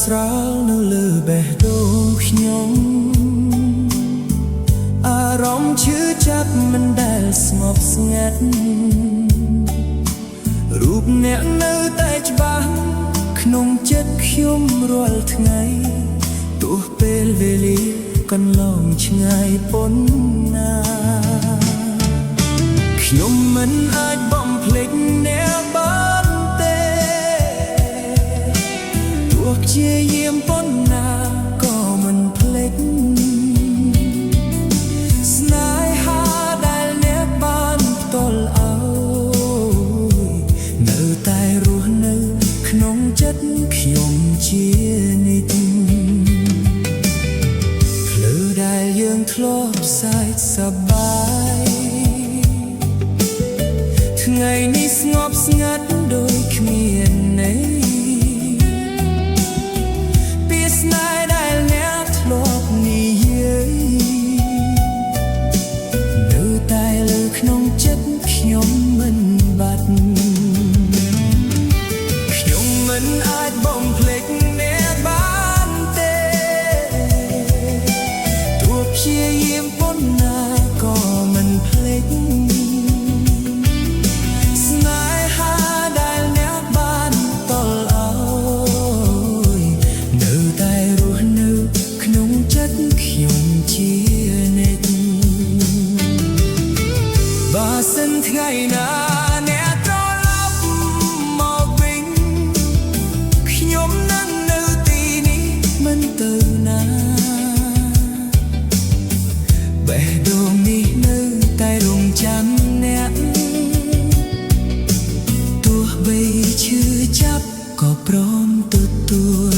ស្រាលនៅលើបេះដូងខ្ញុំអារម្មណ៍ឈឺចាប់មិនដែលស្ងប់ស្ងាត់រូបអ្នកនៅតែច្បាស់ក្នុងចិត្តខ្ញុំរាល់ថ្ងៃទោះពេលវេលាកន្លងឆ្ងាយប៉ុណ្ណាខ្ញុំមិនអាចបំភ្លេចអ្នកបានទេទោះព្យាយាមប៉ុណ្ណាក៏មិនភ្លេចស្នេហាដែលអ្នកបានផ្ទាល់ឲ្យនៅតែរស់នៅក្នុងចិត្តខ្ញុំជានិច្ចភ្លើដែលយើងធ្លាប់សើចសប្បាយថ្ងៃនេះស្ងប់ស្ងាត់ដូចគ្មានន័យពីស្នេហ៍ដែលអ្នកធ្លាប់និយាយនៅតែលើក្នុងចិត្តខ្ញុំមិនបាត់ខ្ញុំមិនអាចបំភ្លេចអ្នកបានទេទោះព្យាយាមប៉ុណ្ណាក៏មិនភ្លេចបើសិនថ្ងៃណាអ្នកត្រឡប់មកវិញខ្ញុំនឹងនៅទីនេះមិនទៅណាបេះដូងនេះនៅតែរងចាំអ្នកទោះបីឈឺចាប់ក៏ព្រមទទួល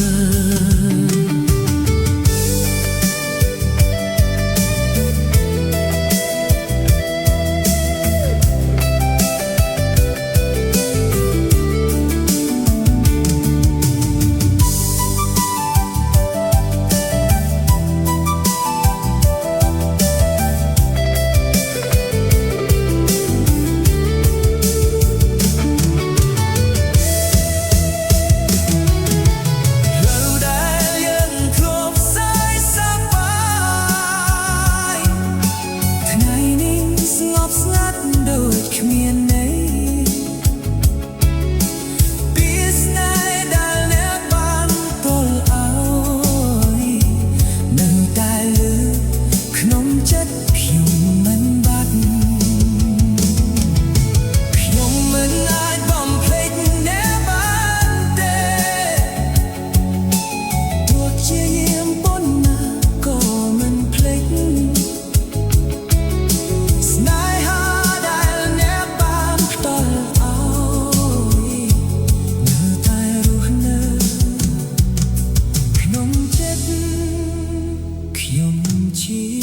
情。